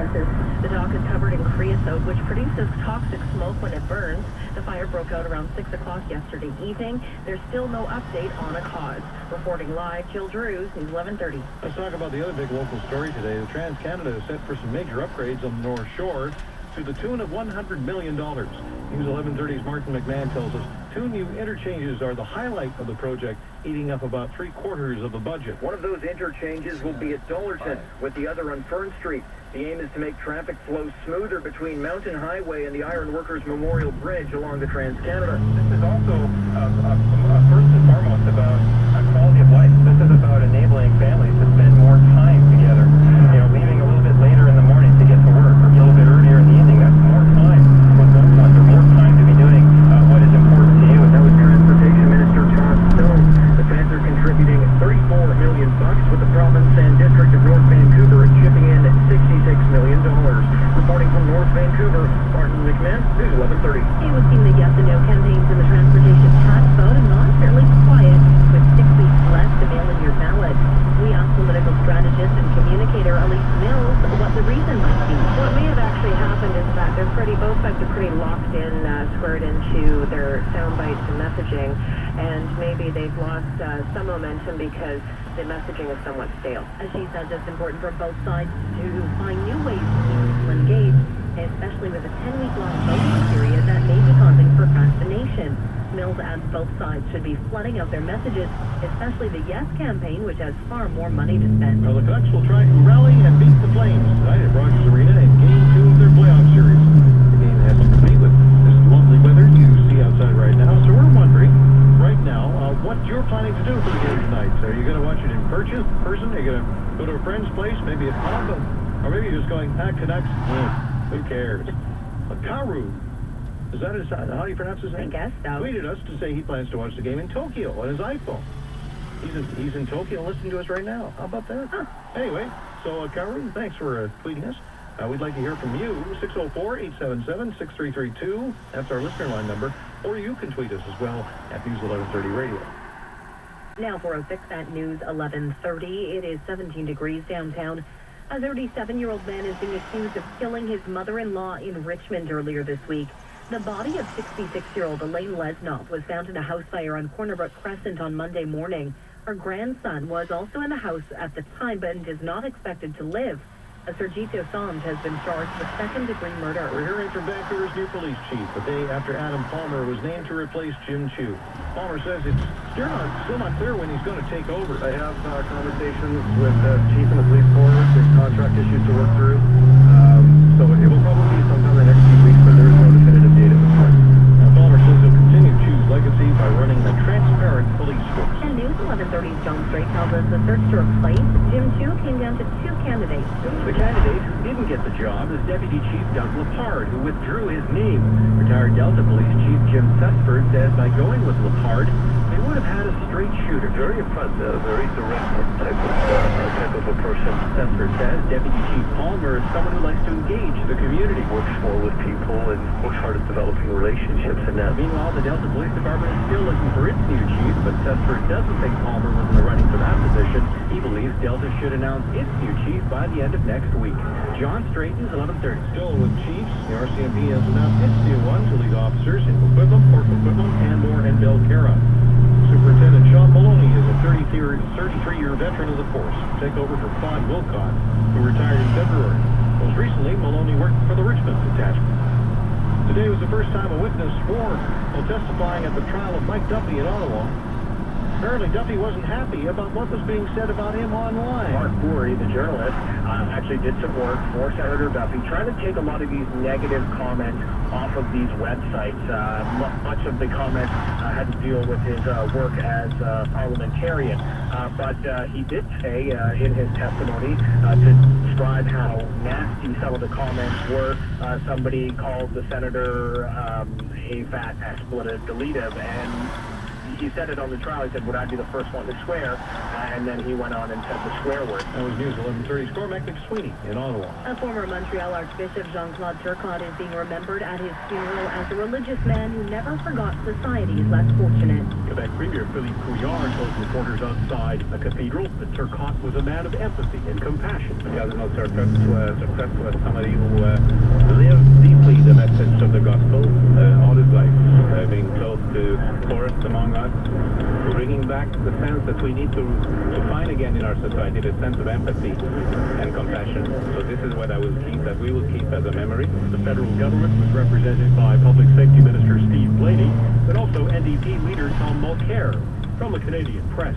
gases. The dock is covered in creosote, which produces toxic smoke when it burns. The fire broke out around 6 o'clock yesterday evening. There's still no update on a cause. Reporting live, Jill Drews, News 1130. Let's talk about the other big local story today. The Trans-Canada is set for some major upgrades on the North Shore to the tune of $100 million. News 1130's Martin McMahon tells us 2 new interchanges are the highlight of the project, eating up about 3/4 of the budget. One of those interchanges will be at Dollarton, with the other on Fern Street. The aim is to make traffic flow smoother between Mountain Highway and the Iron Workers Memorial Bridge along the Trans-Canada. This is also first and foremost about quality of life. This is about enabling families to spend more time together. You know, leaving a little bit later in the morning to get to work, or a little bit earlier in the evening. That's more time with loved ones, or more time to be doing what is important to you. That was Transportation Minister Todd Stone. The feds are contributing $34 million, with the province and district of North Vancouver chipping in $66 million. Reporting from North Vancouver, Martin McMahon, News 1130. It would seem the yes and no campaigns in the transportation tax vote have gone fairly quiet, with 6 weeks left to mail in your ballot. We asked political strategist and communicator Elise Mills what the reason might be. What may have actually happened is that both sides are pretty locked in, squared into their sound bites and messaging, and maybe they've lost some momentum because the messaging is somewhat stale. As she says, it's important for both sides to find new ways to engage, especially with a 10-week-long voting period that may be causing procrastination. Mills adds both sides should be flooding out their messages, especially the Yes campaign, which has far more money to spend. Well, the Canucks will try to rally and beat the Flames tonight at Rogers Arena in Game 2 of their playoff series. The game has to compete with this lovely weather you see outside right now, so we're wondering right now what you're planning to do for the game tonight. So are you going to watch it in person? Are you going to go to a friend's place, maybe at pub, or maybe you're just going, Canucks, who cares? Karu. Is that how do you pronounce his name? I guess so. Tweeted us to say he plans to watch the game in Tokyo on his iPhone. He's in Tokyo listening to us right now. How about that? Huh. Anyway, so Karu, thanks for tweeting us. We'd like to hear from you. 604-877-6332. That's our listener line number. Or you can tweet us as well at News 1130 Radio. Now 406 at News 1130. It is 17 degrees downtown. A 37-year-old man is being accused of killing his mother-in-law in Richmond earlier this week. The body of 66-year-old Elaine Lesnop was found in a house fire on Cornerbrook Crescent on Monday morning. Her grandson was also in the house at the time, but is not expected to live. A Sergito Soms has been charged with second-degree murder. We're hearing from Vancouver's new police chief the day after Adam Palmer was named to replace Jim Chu. Palmer says it's still not clear when he's going to take over. I have conversations with the chief and the police force. There's contract issues to work through. So it will probably be sometime in the next few weeks, but there is no definitive date at this point. Now, Palmer says he'll continue Chu's legacy by running a transparent police force. And News 1130's John Strait tells us the search to replace Jim Chu came down to 2 candidates. The candidate who didn't get the job is Deputy Chief Doug Lepard, who withdrew his name. Retired Delta Police Chief Jim Sussford says by going with Lepard, they would have had a straight shooter. Very upfront, very direct type of a person. Sussford says Deputy Chief Palmer is someone who likes to engage the community. Works more with people and works hard at developing relationships and that. Meanwhile, the Delta Police Department is still looking for its new chief, but Sussford doesn't think Palmer was in the running for that position. He believes Delta should announce its new chief by the end of next week. John Strait, News 1130. Still with chiefs, the RCMP has announced its new one to lead officers in Coquitlam, Port Coquitlam, Canmore, and Belcarra. Superintendent Sean Maloney is a 33-year veteran of the force, take over for Claude Wilcott, who retired in February. Most recently, Maloney worked for the Richmond detachment. Today was the first time a witness swore while testifying at the trial of Mike Duffy in Ottawa. Apparently, Duffy wasn't happy about what was being said about him online. Mark Bourrie, the journalist, actually did some work for Senator Duffy, trying to take a lot of these negative comments off of these websites. Much of the comments had to deal with his work as a parliamentarian. But he did say in his testimony to describe how nasty some of the comments were. Somebody called the senator a fat expletive deletive, and he said it on the trial. He said, would I be the first one to swear? And then he went on and said the swear word. That was News 1130's Cormac McSweeney in Ottawa. A former Montreal Archbishop Jean-Claude Turcotte is being remembered at his funeral as a religious man who never forgot society's less fortunate. Quebec Premier Philippe Couillard told reporters outside a cathedral that Turcotte was a man of empathy and compassion. Cardinal Turcotte was somebody who lived deeply the message of the gospel all his life, being close to poorest among us, bringing back the sense that we need to find again in our society, the sense of empathy and compassion. So this is what I will keep, that we will keep as a memory. The federal government was represented by Public Safety Minister Steve Blaney, but also NDP leader Tom Mulcair. From the Canadian Press.